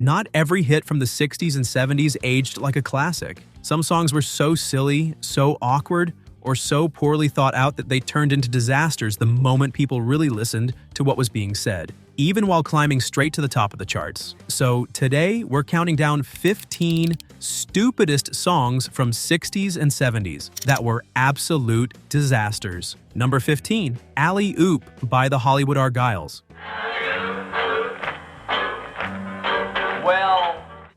Not every hit from the 60s and 70s aged like a classic. Some songs were so silly, so awkward, or so poorly thought out that they turned into disasters the moment people really listened to what was being said, even while climbing straight to the top of the charts. So today, we're counting down 15 stupidest songs from 60s and 70s that were absolute disasters. Number 15, Alley Oop by the Hollywood Argyles.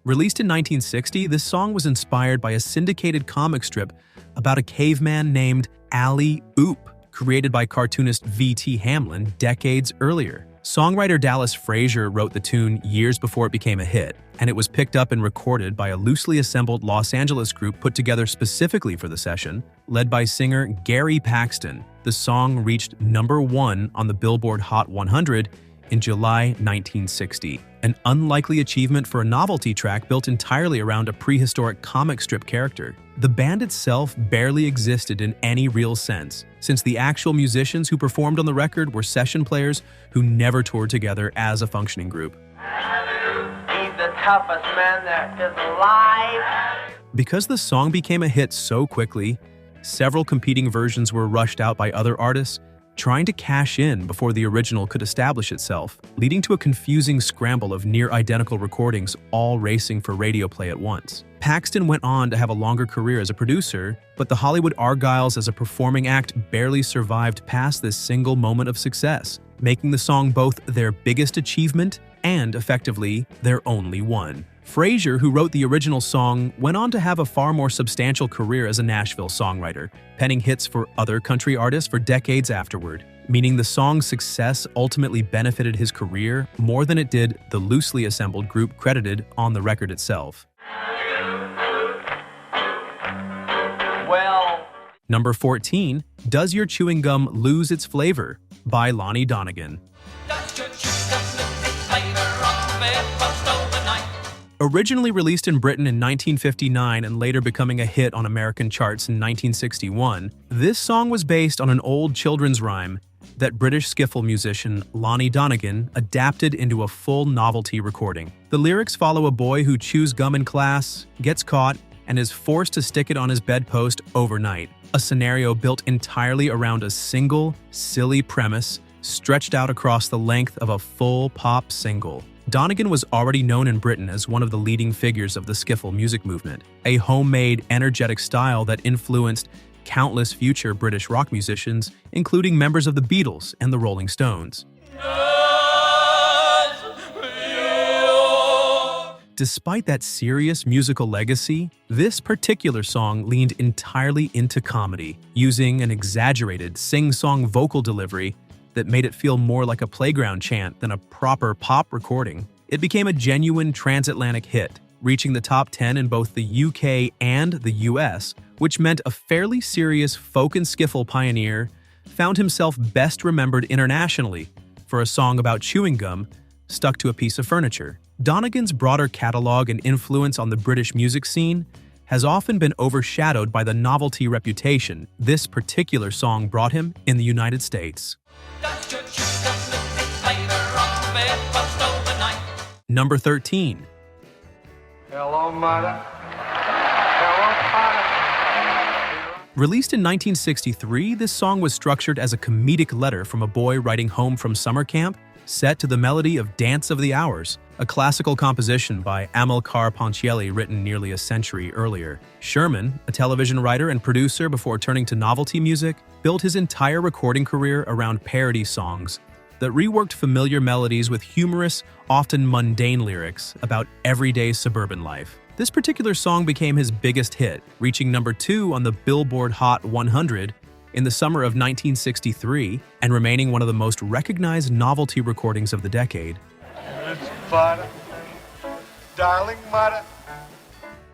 Released in 1960, this song was inspired by a syndicated comic strip about a caveman named Alley Oop, created by cartoonist V.T. Hamlin decades earlier. Songwriter Dallas Frazier wrote the tune years before it became a hit, and it was picked up and recorded by a loosely assembled Los Angeles group put together specifically for the session, led by singer Gary Paxton. The song reached #1 on the Billboard Hot 100 in July 1960, an unlikely achievement for a novelty track built entirely around a prehistoric comic strip character. The band itself barely existed in any real sense, since the actual musicians who performed on the record were session players who never toured together as a functioning group. He's the toughest man there is alive. Because the song became a hit so quickly, several competing versions were rushed out by other artists, trying to cash in before the original could establish itself, leading to a confusing scramble of near-identical recordings all racing for radio play at once. Paxton went on to have a longer career as a producer, but the Hollywood Argyles as a performing act barely survived past this single moment of success, making the song both their biggest achievement and, effectively, their only one. Frazier, who wrote the original song, went on to have a far more substantial career as a Nashville songwriter, penning hits for other country artists for decades afterward, meaning the song's success ultimately benefited his career more than it did the loosely assembled group credited on the record itself. Number 14, Does Your Chewing Gum Lose Its Flavor by Lonnie Donegan. Originally released in Britain in 1959 and later becoming a hit on American charts in 1961, this song was based on an old children's rhyme that British skiffle musician Lonnie Donegan adapted into a full novelty recording. The lyrics follow a boy who chews gum in class, gets caught, and is forced to stick it on his bedpost overnight, a scenario built entirely around a single, silly premise stretched out across the length of a full pop single. Donegan was already known in Britain as one of the leading figures of the skiffle music movement, a homemade, energetic style that influenced countless future British rock musicians, including members of the Beatles and the Rolling Stones. Despite that serious musical legacy, this particular song leaned entirely into comedy, using an exaggerated sing-song vocal delivery that made it feel more like a playground chant than a proper pop recording. It became a genuine transatlantic hit, reaching the top 10 in both the UK and the US, which meant a fairly serious folk and skiffle pioneer found himself best remembered internationally for a song about chewing gum stuck to a piece of furniture. Donegan's broader catalog and influence on the British music scene has often been overshadowed by the novelty reputation this particular song brought him in the United States. Number 13. Hello, Mudduh. Released in 1963, this song was structured as a comedic letter from a boy writing home from summer camp, set to the melody of Dance of the Hours, a classical composition by Amilcar Ponchielli written nearly a century earlier. Sherman, a television writer and producer before turning to novelty music, built his entire recording career around parody songs that reworked familiar melodies with humorous, often mundane lyrics about everyday suburban life. This particular song became his biggest hit, reaching #2 on the Billboard Hot 100 in the summer of 1963 and remaining one of the most recognized novelty recordings of the decade. It's Mudduh, darling Mudduh.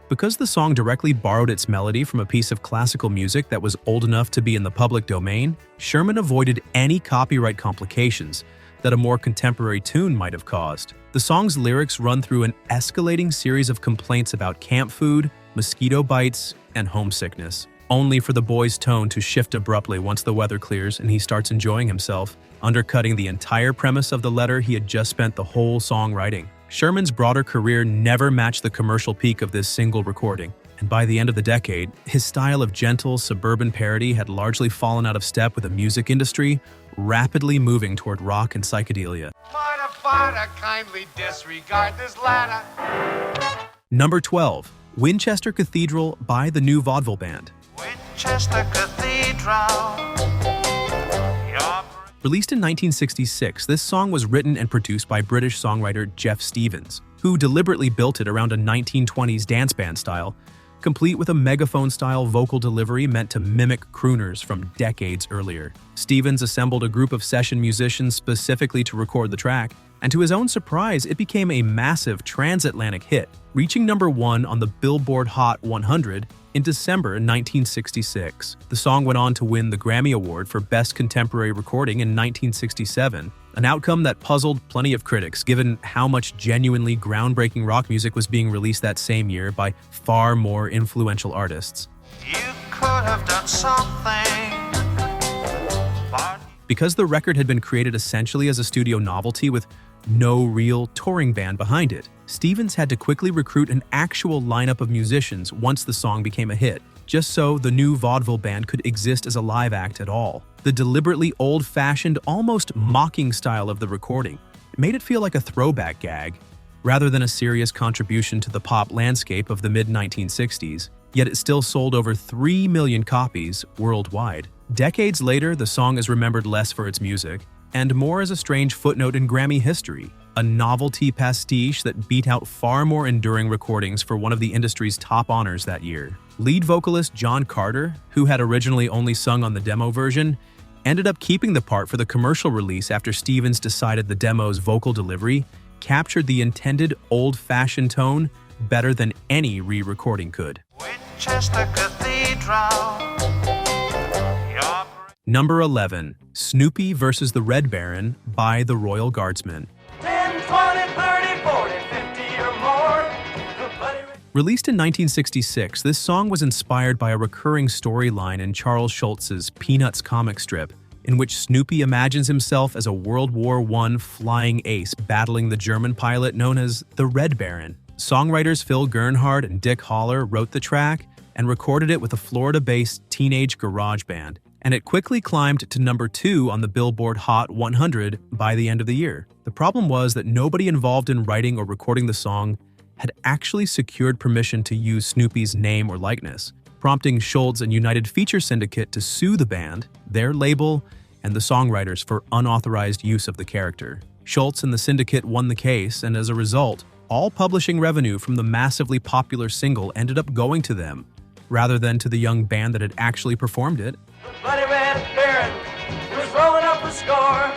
Because the song directly borrowed its melody from a piece of classical music that was old enough to be in the public domain, Sherman avoided any copyright complications that a more contemporary tune might have caused. The song's lyrics run through an escalating series of complaints about camp food, mosquito bites, and homesickness, only for the boy's tone to shift abruptly once the weather clears and he starts enjoying himself, undercutting the entire premise of the letter he had just spent the whole song writing. Sherman's broader career never matched the commercial peak of this single recording, and by the end of the decade, his style of gentle, suburban parody had largely fallen out of step with the music industry, rapidly moving toward rock and psychedelia. Kindly disregard this ladder. Number 12. Winchester Cathedral by the New Vaudeville Band. Winchester Cathedral. Released in 1966, this song was written and produced by British songwriter Jeff Stevens, who deliberately built it around a 1920s dance band style, complete with a megaphone-style vocal delivery meant to mimic crooners from decades earlier. Stevens assembled a group of session musicians specifically to record the track, and to his own surprise, it became a massive transatlantic hit, reaching number 1 on the Billboard Hot 100 in December 1966. The song went on to win the Grammy Award for Best Contemporary Recording in 1967, an outcome that puzzled plenty of critics given how much genuinely groundbreaking rock music was being released that same year by far more influential artists. You could have done something. Because the record had been created essentially as a studio novelty with no real touring band behind it, Stevens had to quickly recruit an actual lineup of musicians once the song became a hit, just so the New Vaudeville Band could exist as a live act at all. The deliberately old-fashioned, almost mocking style of the recording made it feel like a throwback gag, rather than a serious contribution to the pop landscape of the mid-1960s, yet it still sold over 3 million copies worldwide. Decades later, the song is remembered less for its music, and more as a strange footnote in Grammy history, a novelty pastiche that beat out far more enduring recordings for one of the industry's top honors that year. Lead vocalist John Carter, who had originally only sung on the demo version, ended up keeping the part for the commercial release after Stevens decided the demo's vocal delivery captured the intended old-fashioned tone better than any re-recording could. Winchester Cathedral. Number 11. Snoopy vs. the Red Baron by the Royal Guardsmen. 10, 20, 30, 40, 50 or more. Released in 1966, this song was inspired by a recurring storyline in Charles Schulz's Peanuts comic strip, in which Snoopy imagines himself as a World War I flying ace battling the German pilot known as the Red Baron. Songwriters Phil Gernhardt and Dick Holler wrote the track and recorded it with a Florida-based teenage garage band, and it quickly climbed to number 2 on the Billboard Hot 100 by the end of the year. The problem was that nobody involved in writing or recording the song had actually secured permission to use Snoopy's name or likeness, prompting Schultz and United Feature Syndicate to sue the band, their label, and the songwriters for unauthorized use of the character. Schultz and the syndicate won the case, and as a result, all publishing revenue from the massively popular single ended up going to them, rather than to the young band that had actually performed it. Bloody Red Baron, he was rolling up a score.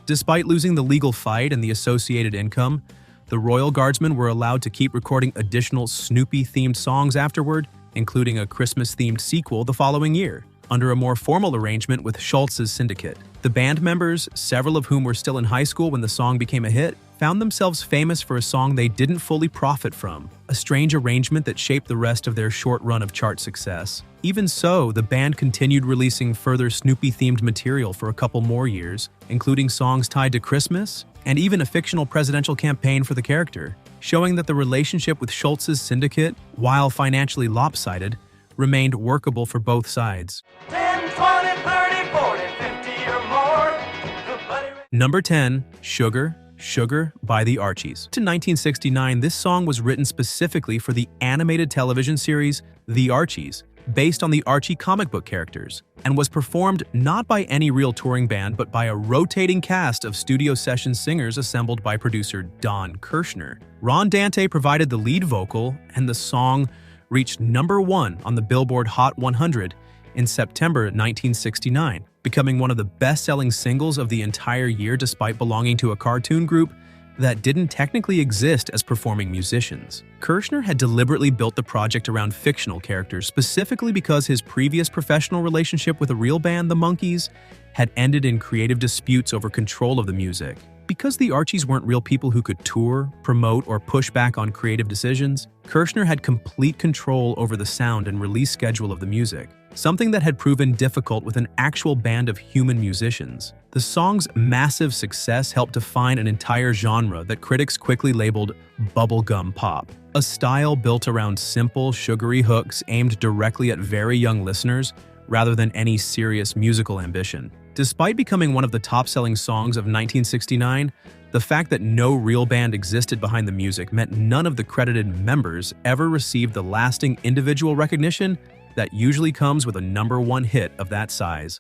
Despite losing the legal fight and the associated income, the Royal Guardsmen were allowed to keep recording additional Snoopy-themed songs afterward, including a Christmas-themed sequel the following year, under a more formal arrangement with Schultz's syndicate. The band members, several of whom were still in high school when the song became a hit, found themselves famous for a song they didn't fully profit from, a strange arrangement that shaped the rest of their short run of chart success. Even so, the band continued releasing further Snoopy-themed material for a couple more years, including songs tied to Christmas, and even a fictional presidential campaign for the character, showing that the relationship with Schultz's syndicate, while financially lopsided, remained workable for both sides. 10, 20, 30, 40, 50 or more. Number 10. Sugar, Sugar by the Archies. To 1969, this song was written specifically for the animated television series The Archies, based on the Archie comic book characters, and was performed not by any real touring band but by a rotating cast of studio session singers assembled by producer Don Kirshner. Ron Dante provided the lead vocal, and the song reached number 1 on the Billboard Hot 100 in September 1969, becoming one of the best-selling singles of the entire year despite belonging to a cartoon group that didn't technically exist as performing musicians. Kirshner had deliberately built the project around fictional characters specifically because his previous professional relationship with a real band, the Monkees, had ended in creative disputes over control of the music. Because the Archies weren't real people who could tour, promote, or push back on creative decisions, Kirshner had complete control over the sound and release schedule of the music, something that had proven difficult with an actual band of human musicians. The song's massive success helped define an entire genre that critics quickly labeled bubblegum pop, a style built around simple, sugary hooks aimed directly at very young listeners rather than any serious musical ambition. Despite becoming one of the top-selling songs of 1969, the fact that no real band existed behind the music meant none of the credited members ever received the lasting individual recognition that usually comes with a #1 hit of that size.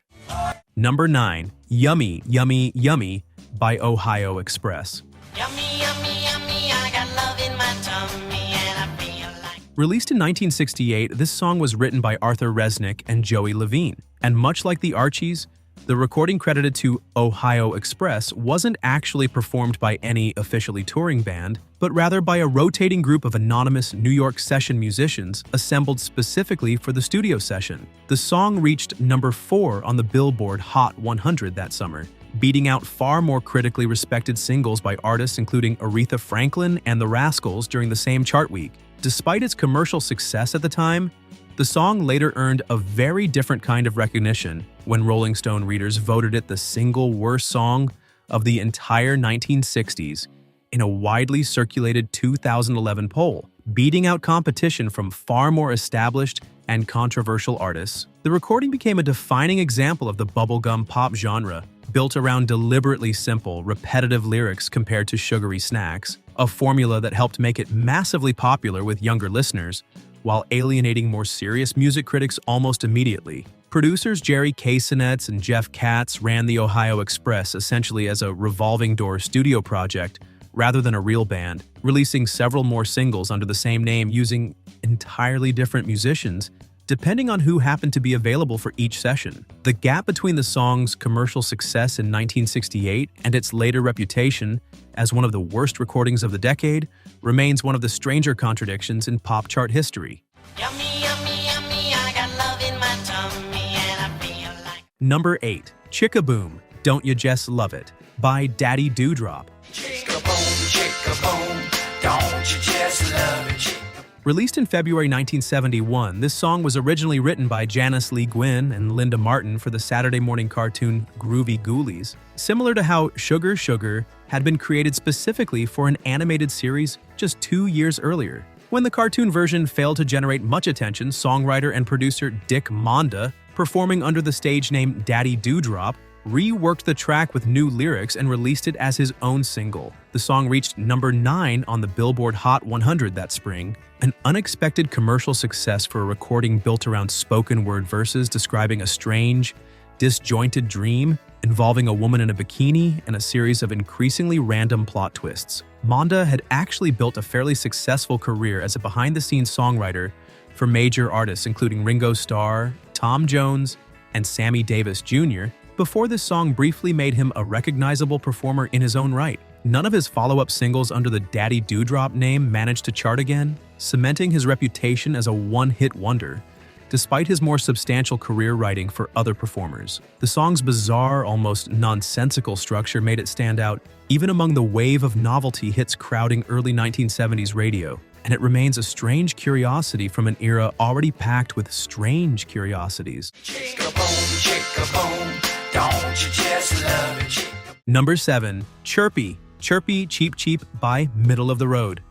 Number 9, Yummy, Yummy, Yummy by Ohio Express. Yummy, yummy, yummy, I got love in my tummy and I feel like... Released in 1968, this song was written by Arthur Resnick and Joey Levine, and much like the Archies, the recording credited to Ohio Express wasn't actually performed by any officially touring band, but rather by a rotating group of anonymous New York session musicians assembled specifically for the studio session. The song reached number 4 on the Billboard Hot 100 that summer, beating out far more critically respected singles by artists including Aretha Franklin and the Rascals during the same chart week. Despite its commercial success at the time, the song later earned a very different kind of recognition when Rolling Stone readers voted it the single worst song of the entire 1960s in a widely circulated 2011 poll, beating out competition from far more established and controversial artists. The recording became a defining example of the bubblegum pop genre, built around deliberately simple, repetitive lyrics compared to sugary snacks, a formula that helped make it massively popular with younger listeners, while alienating more serious music critics almost immediately. Producers Jerry Casonets and Jeff Katz ran the Ohio Express essentially as a revolving door studio project rather than a real band, releasing several more singles under the same name using entirely different musicians, depending on who happened to be available for each session. The gap between the song's commercial success in 1968 and its later reputation as one of the worst recordings of the decade remains one of the stranger contradictions in pop chart history. Yummy, yummy, yummy, I got love in my tummy and I feel like... Number 8, Chickaboom, Don't You Just Love It by Daddy Dewdrop. Chickaboom, chickaboom, don't you just love it? Released in February 1971, this song was originally written by Janice Lee Gwynn and Linda Martin for the Saturday morning cartoon Groovy Ghoulies, similar to how Sugar Sugar had been created specifically for an animated series just 2 years earlier. When the cartoon version failed to generate much attention, songwriter and producer Dick Mudduh, performing under the stage name Daddy Dewdrop, reworked the track with new lyrics and released it as his own single. The song reached number 9 on the Billboard Hot 100 that spring, an unexpected commercial success for a recording built around spoken word verses describing a strange, disjointed dream involving a woman in a bikini and a series of increasingly random plot twists. Mudduh had actually built a fairly successful career as a behind-the-scenes songwriter for major artists including Ringo Starr, Tom Jones, and Sammy Davis Jr., before this song briefly made him a recognizable performer in his own right. None of his follow-up singles under the Daddy Dewdrop name managed to chart again, cementing his reputation as a one-hit wonder, despite his more substantial career writing for other performers. The song's bizarre, almost nonsensical structure made it stand out even among the wave of novelty hits crowding early 1970s radio, and it remains a strange curiosity from an era already packed with strange curiosities. Chickaboom, chickaboom, don't you just love it? Number 7, Chirpy, Chirpy, Cheep, Cheep by Middle of the Road.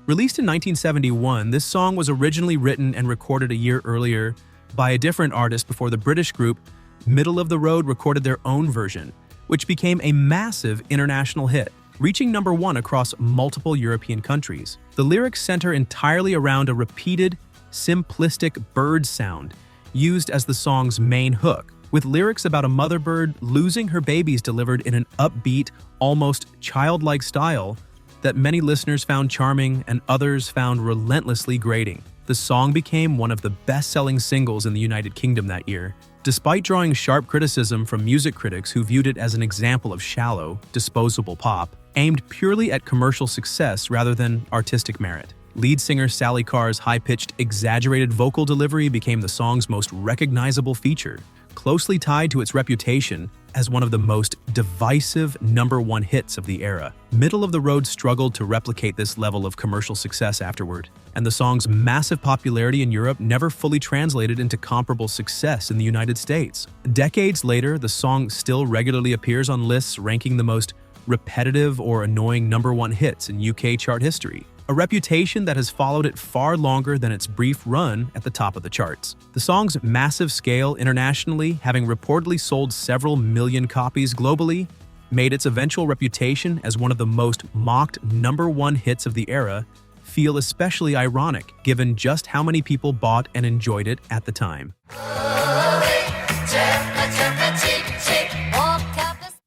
Released in 1971, this song was originally written and recorded a year earlier by a different artist before the British group Middle of the Road recorded their own version, which became a massive international hit, reaching number 1 across multiple European countries. The lyrics center entirely around a repeated, simplistic bird sound used as the song's main hook, with lyrics about a mother bird losing her babies delivered in an upbeat, almost childlike style that many listeners found charming and others found relentlessly grating. The song became one of the best-selling singles in the United Kingdom that year, despite drawing sharp criticism from music critics who viewed it as an example of shallow, disposable pop, aimed purely at commercial success rather than artistic merit. Lead singer Sally Carr's high-pitched, exaggerated vocal delivery became the song's most recognizable feature, closely tied to its reputation as one of the most divisive #1 hits of the era. Middle of the Road struggled to replicate this level of commercial success afterward, and the song's massive popularity in Europe never fully translated into comparable success in the United States. Decades later, the song still regularly appears on lists ranking the most repetitive or annoying #1 hits in UK chart history, a reputation that has followed it far longer than its brief run at the top of the charts. The song's massive scale internationally, having reportedly sold several million copies globally, made its eventual reputation as one of the most mocked #1 hits of the era feel especially ironic given just how many people bought and enjoyed it at the time.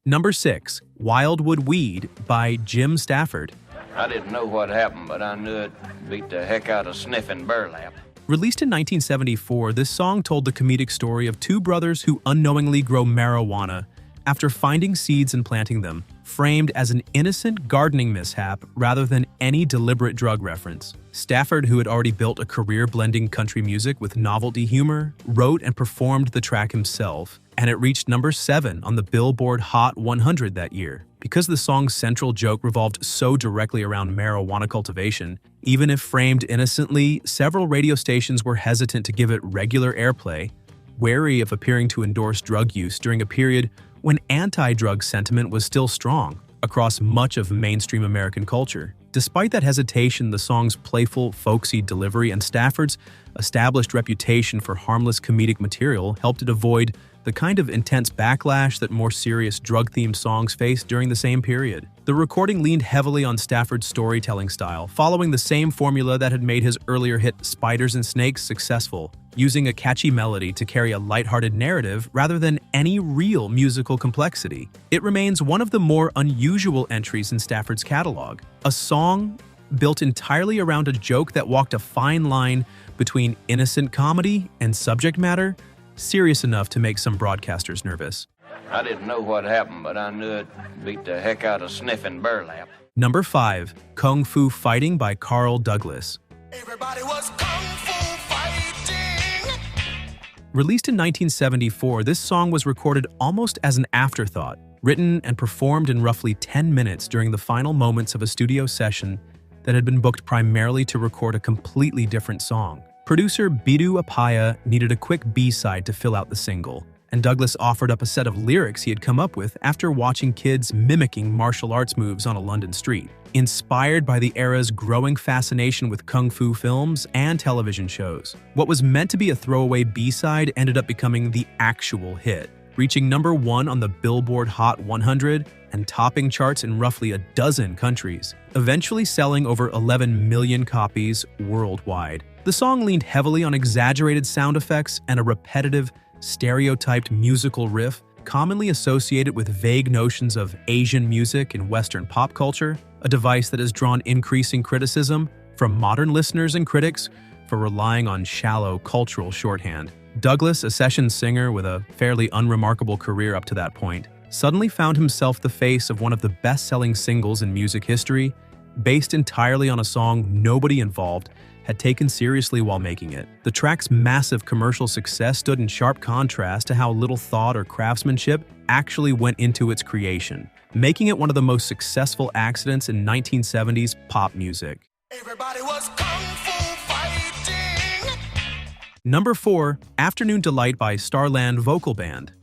Number 6, Wildwood Weed by Jim Stafford. I didn't know what happened, but I knew it beat the heck out of sniffing burlap. Released in 1974, this song told the comedic story of two brothers who unknowingly grow marijuana after finding seeds and planting them, framed as an innocent gardening mishap rather than any deliberate drug reference. Stafford, who had already built a career blending country music with novelty humor, wrote and performed the track himself, and it reached number 7 on the Billboard Hot 100 that year. Because the song's central joke revolved so directly around marijuana cultivation, even if framed innocently, several radio stations were hesitant to give it regular airplay, wary of appearing to endorse drug use during a period when anti-drug sentiment was still strong across much of mainstream American culture. Despite that hesitation, the song's playful, folksy delivery and Stafford's established reputation for harmless comedic material helped it avoid the kind of intense backlash that more serious drug-themed songs faced during the same period. The recording leaned heavily on Stafford's storytelling style, following the same formula that had made his earlier hit Spiders and Snakes successful, using a catchy melody to carry a lighthearted narrative rather than any real musical complexity. It remains one of the more unusual entries in Stafford's catalog, a song built entirely around a joke that walked a fine line between innocent comedy and subject matter serious enough to make some broadcasters nervous. I didn't know what happened, but I knew it beat the heck out of sniffing burlap. Number 5, Kung Fu Fighting by Carl Douglas. Everybody was kung fu fighting. Released in 1974, this song was recorded almost as an afterthought, written and performed in roughly 10 minutes during the final moments of a studio session that had been booked primarily to record a completely different song. Producer Bidu Apaya needed a quick B-side to fill out the single, and Douglas offered up a set of lyrics he had come up with after watching kids mimicking martial arts moves on a London street. Inspired by the era's growing fascination with kung fu films and television shows, what was meant to be a throwaway B-side ended up becoming the actual hit, reaching number 1 on the Billboard Hot 100 and topping charts in roughly a dozen countries, eventually selling over 11 million copies worldwide. The song leaned heavily on exaggerated sound effects and a repetitive, stereotyped musical riff commonly associated with vague notions of Asian music and Western pop culture, a device that has drawn increasing criticism from modern listeners and critics for relying on shallow cultural shorthand. Douglas, a session singer with a fairly unremarkable career up to that point, suddenly found himself the face of one of the best-selling singles in music history, based entirely on a song nobody involved had taken seriously while making it. The track's massive commercial success stood in sharp contrast to how little thought or craftsmanship actually went into its creation, making it one of the most successful accidents in 1970s pop music. Everybody was kung fu fighting. Number 4, Afternoon Delight by Starland Vocal Band.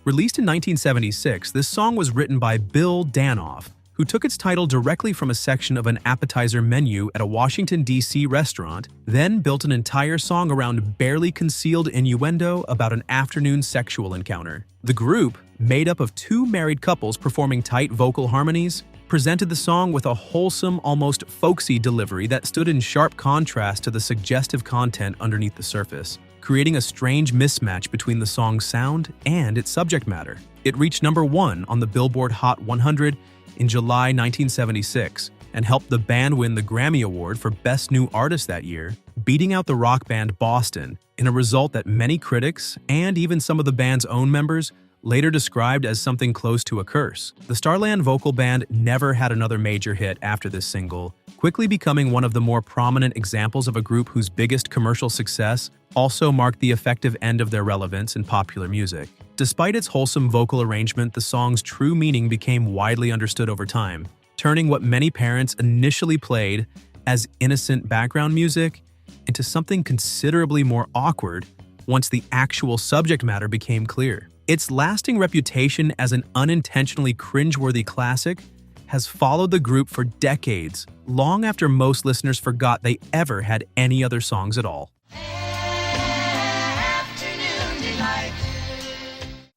Released in 1976, this song was written by Bill Danoff, who took its title directly from a section of an appetizer menu at a Washington, D.C. restaurant, then built an entire song around barely concealed innuendo about an afternoon sexual encounter. The group, made up of 2 married couples performing tight vocal harmonies, presented the song with a wholesome, almost folksy delivery that stood in sharp contrast to the suggestive content underneath the surface, creating a strange mismatch between the song's sound and its subject matter. It reached number 1 on the Billboard Hot 100 in July 1976 and helped the band win the Grammy Award for Best New Artist that year, beating out the rock band Boston in a result that many critics and even some of the band's own members later described as something close to a curse. The Starland vocal band never had another major hit after this single, quickly becoming one of the more prominent examples of a group whose biggest commercial success also marked the effective end of their relevance in popular music. Despite its wholesome vocal arrangement, the song's true meaning became widely understood over time, turning what many parents initially played as innocent background music into something considerably more awkward once the actual subject matter became clear. Its lasting reputation as an unintentionally cringeworthy classic has followed the group for decades, long after most listeners forgot they ever had any other songs at all.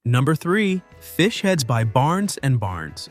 Number 3. Fish Heads by Barnes and Barnes.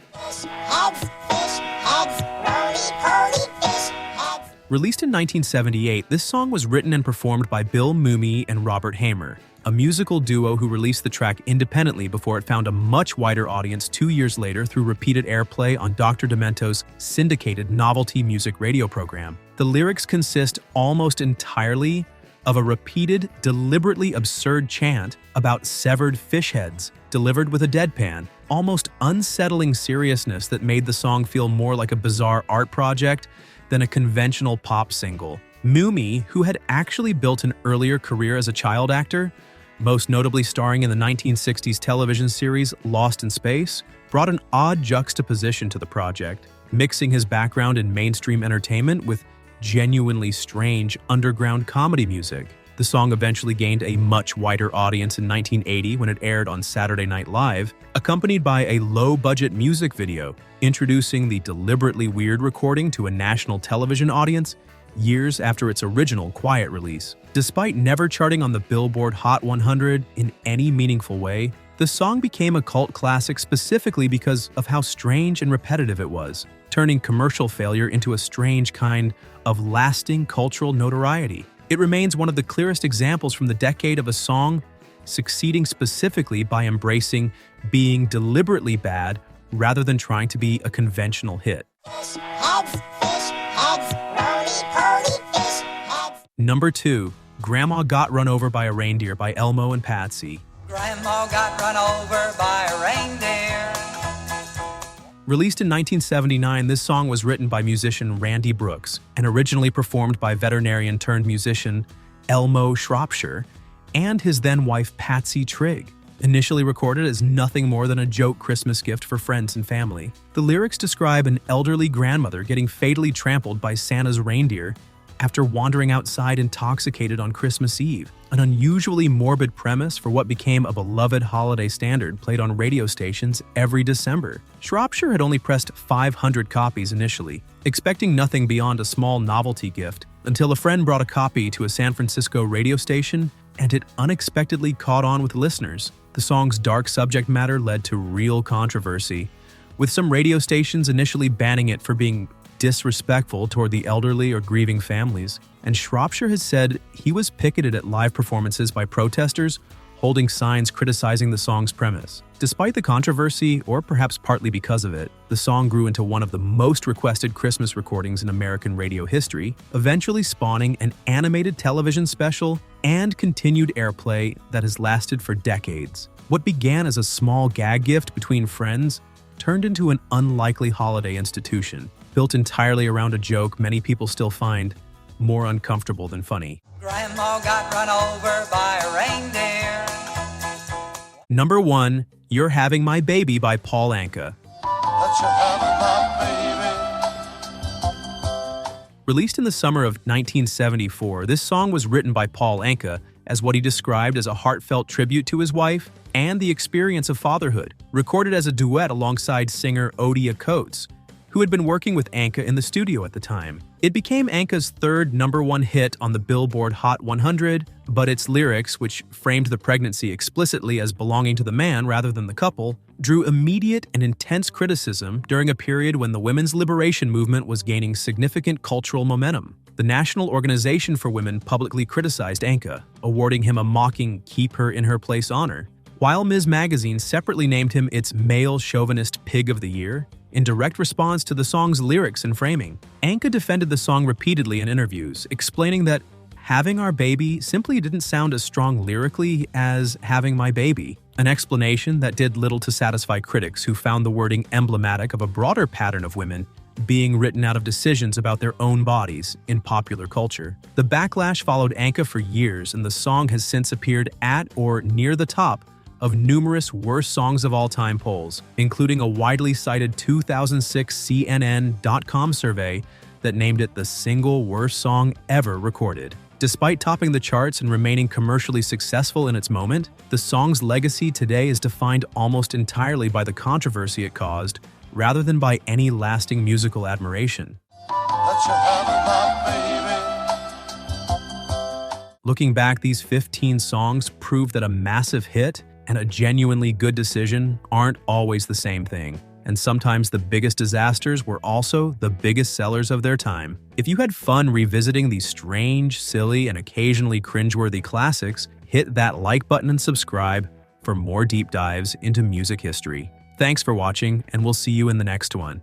Released in 1978, this song was written and performed by Bill Mumy and Robert Hamer, a musical duo who released the track independently before it found a much wider audience 2 years later through repeated airplay on Dr. Demento's syndicated novelty music radio program. The lyrics consist almost entirely of a repeated, deliberately absurd chant about severed fish heads, delivered with a deadpan, almost unsettling seriousness that made the song feel more like a bizarre art project than a conventional pop single. Mumy, who had actually built an earlier career as a child actor, most notably starring in the 1960s television series Lost in Space, brought an odd juxtaposition to the project, mixing his background in mainstream entertainment with genuinely strange underground comedy music. The song eventually gained a much wider audience in 1980 when it aired on Saturday Night Live, accompanied by a low-budget music video introducing the deliberately weird recording to a national television audience years after its original quiet release. Despite never charting on the Billboard Hot 100 in any meaningful way, the song became a cult classic specifically because of how strange and repetitive it was, turning commercial failure into a strange kind of lasting cultural notoriety. It remains one of the clearest examples from the decade of a song succeeding specifically by embracing being deliberately bad rather than trying to be a conventional hit. Number 2. Grandma Got Run Over by a Reindeer by Elmo and Patsy. Grandma got run over by a reindeer. Released in 1979, this song was written by musician Randy Brooks and originally performed by veterinarian-turned-musician Elmo Shropshire and his then-wife Patsy Trigg. Initially recorded as nothing more than a joke Christmas gift for friends and family, the lyrics describe an elderly grandmother getting fatally trampled by Santa's reindeer after wandering outside intoxicated on Christmas Eve, an unusually morbid premise for what became a beloved holiday standard played on radio stations every December. Shropshire had only pressed 500 copies initially, expecting nothing beyond a small novelty gift, until a friend brought a copy to a San Francisco radio station and it unexpectedly caught on with listeners. The song's dark subject matter led to real controversy, with some radio stations initially banning it for being disrespectful toward the elderly or grieving families, and Shropshire has said he was picketed at live performances by protesters holding signs criticizing the song's premise. Despite the controversy, or perhaps partly because of it, the song grew into one of the most requested Christmas recordings in American radio history, eventually spawning an animated television special and continued airplay that has lasted for decades. What began as a small gag gift between friends turned into an unlikely holiday institution, built entirely around a joke many people still find more uncomfortable than funny. Grandma got run over by a reindeer. Number 1. You're Having My Baby by Paul Anka. Released in the summer of 1974, this song was written by Paul Anka as what he described as a heartfelt tribute to his wife and the experience of fatherhood, recorded as a duet alongside singer Odia Coates, who had been working with Anka in the studio at the time. It became Anka's third #1 hit on the Billboard Hot 100, but its lyrics, which framed the pregnancy explicitly as belonging to the man rather than the couple, drew immediate and intense criticism during a period when the women's liberation movement was gaining significant cultural momentum. The National Organization for Women publicly criticized Anka, awarding him a mocking "Keep Her in Her Place" honor, while Ms. Magazine separately named him its Male Chauvinist Pig of the Year, in direct response to the song's lyrics and framing. Anka defended the song repeatedly in interviews, explaining that Having Our Baby simply didn't sound as strong lyrically as Having My Baby. An explanation that did little to satisfy critics who found the wording emblematic of a broader pattern of women being written out of decisions about their own bodies in popular culture. The backlash followed Anka for years, and the song has since appeared at or near the top of numerous worst songs of all time polls, including a widely cited 2006 CNN.com survey that named it the single worst song ever recorded. Despite topping the charts and remaining commercially successful in its moment, the song's legacy today is defined almost entirely by the controversy it caused, rather than by any lasting musical admiration. Looking back, these 15 songs prove that a massive hit and a genuinely good decision aren't always the same thing. And sometimes the biggest disasters were also the biggest sellers of their time. If you had fun revisiting these strange, silly, and occasionally cringeworthy classics, hit that like button and subscribe for more deep dives into music history. Thanks for watching, and we'll see you in the next one.